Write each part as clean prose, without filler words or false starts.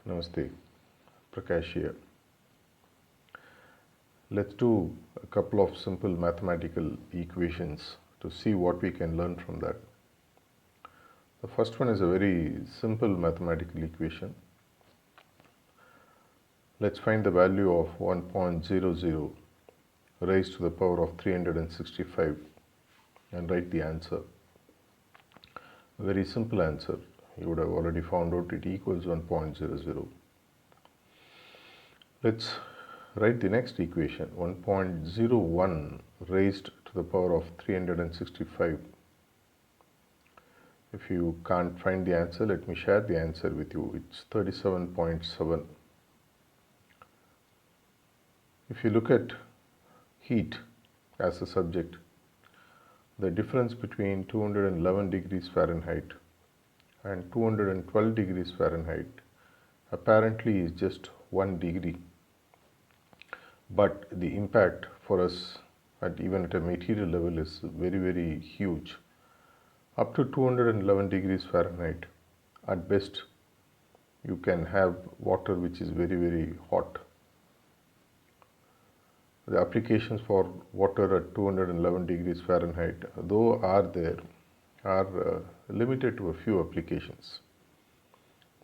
Namaste, Prakash here. Let's do a couple of simple mathematical equations to see what we can learn from that. The first one is a very simple mathematical equation. Let's find the value of 1.00 raised to the power of 365 and write the answer. A very simple answer. You would have already found out it equals 1.00. Let's write the next equation. 1.01 raised to the power of 365. If you can't find the answer, let me share the answer with you. It's 37.7. If you look at heat as a subject, the difference between 211 degrees Fahrenheit and 212 degrees Fahrenheit apparently is just 1 degree. But the impact for us even at a material level is very, very huge. Up to 211 degrees Fahrenheit, at best, you can have water which is very, very hot. The applications for water at 211 degrees Fahrenheit, though are limited to a few applications.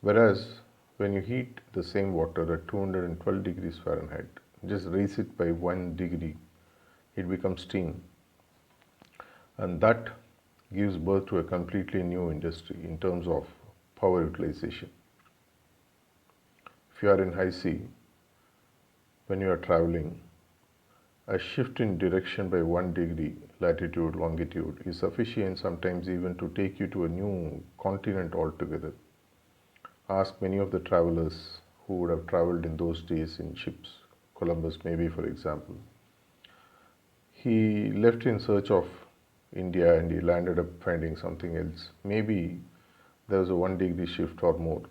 Whereas when you heat the same water at 212 degrees Fahrenheit, just raise it by 1 degree, it becomes steam. And that gives birth to a completely new industry in terms of power utilization. If you are in high sea, when you are traveling, a shift in direction by 1 degree latitude, longitude is sufficient sometimes even to take you to a new continent altogether. Ask many of the travelers who would have traveled in those days in ships, Columbus maybe for example. He left in search of India and he landed up finding something else. Maybe there was a 1 degree shift or more.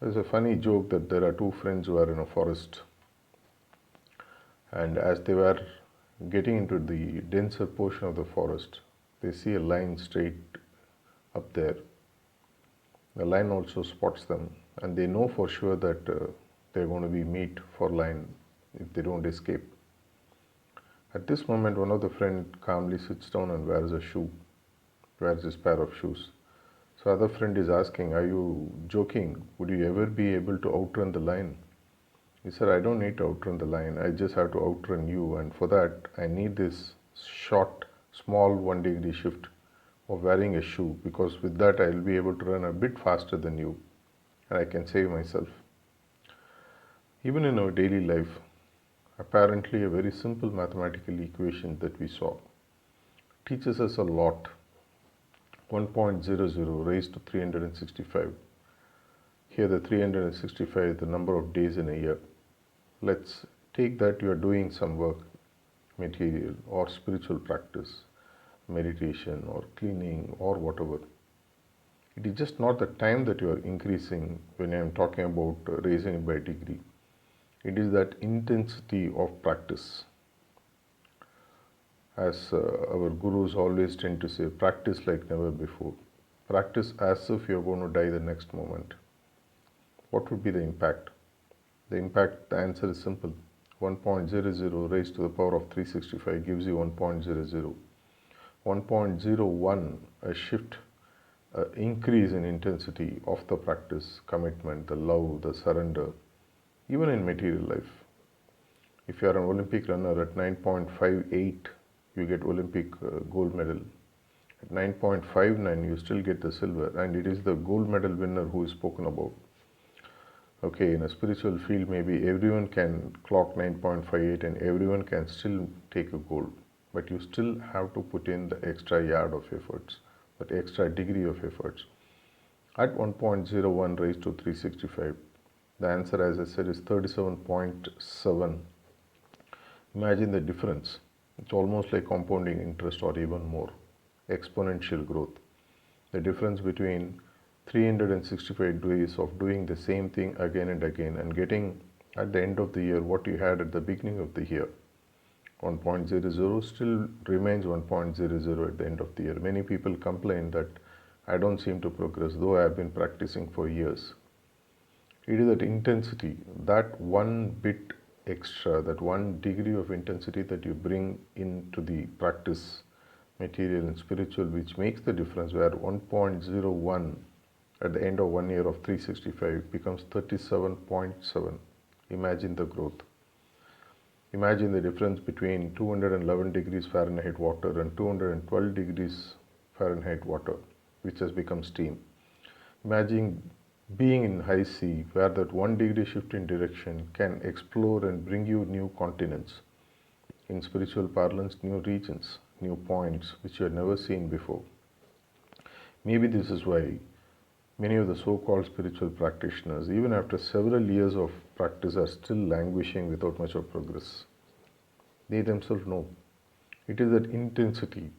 There's a funny joke that there are two friends who are in a forest, and as they were getting into the denser portion of the forest, they see a line straight up there. The line also spots them, and they know for sure that they're going to be meat for lion if they don't escape. At this moment, one of the friends calmly sits down and wears his pair of shoes. So other friend is asking, "Are you joking? Would you ever be able to outrun the lion?" He said, "I don't need to outrun the lion. I just have to outrun you, and for that, I need this short, small 1 degree shift of wearing a shoe, because with that, I will be able to run a bit faster than you, and I can save myself." Even in our daily life, apparently a very simple mathematical equation that we saw teaches us a lot. 1.00 raised to 365. Here the 365 is the number of days in a year. Let's take that you are doing some work, material or spiritual practice, meditation or cleaning or whatever. It is just not the time that you are increasing when I am talking about raising it by degree. It is that intensity of practice. As our gurus always tend to say, practice like never before. Practice as if you are going to die the next moment. What would be the impact? The answer is simple. 1.00 raised to the power of 365 gives you 1.00. 1.01, a shift, increase in intensity of the practice, commitment, the love, the surrender, even in material life. If you are an Olympic runner at 9.58, you get Olympic gold medal. At 9.59, you still get the silver, and it is the gold medal winner who is spoken about. Okay, in a spiritual field, maybe everyone can clock 9.58 and everyone can still take a gold, but you still have to put in the extra yard of efforts, that extra degree of efforts. At 1.01 raised to 365, the answer, as I said, is 37.7. Imagine the difference. It's almost like compounding interest or even more, exponential growth. The difference between 365 days of doing the same thing again and again and getting at the end of the year what you had at the beginning of the year. 1.00 still remains 1.00 at the end of the year. Many people complain that I don't seem to progress, though I have been practicing for years. It is that intensity, that one bit extra, that one degree of intensity that you bring into the practice, material and spiritual, which makes the difference, where 1.01 at the end of 1 year of 365 becomes 37.7. Imagine the growth. Imagine the difference between 211 degrees Fahrenheit water and 212 degrees Fahrenheit water, which has become steam. Imagine being in high sea, where that 1 degree shift in direction can explore and bring you new continents. In spiritual parlance, new regions, new points which you had never seen before. Maybe this is why many of the so-called spiritual practitioners, even after several years of practice, are still languishing without much of progress. They themselves know. It is that intensity,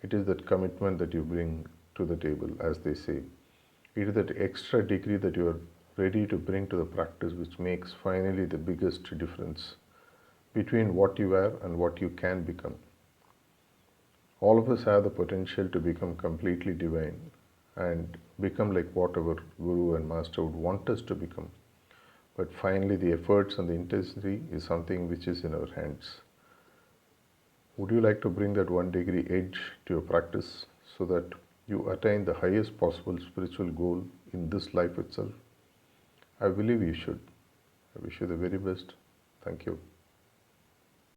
it is that commitment that you bring to the table, as they say. It is that extra degree that you are ready to bring to the practice which makes finally the biggest difference between what you are and what you can become. All of us have the potential to become completely divine and become like what our Guru and Master would want us to become. But finally, the efforts and the intensity is something which is in our hands. Would you like to bring that 1 degree edge to your practice so that you attain the highest possible spiritual goal in this life itself? I believe you should. I wish you the very best. Thank you.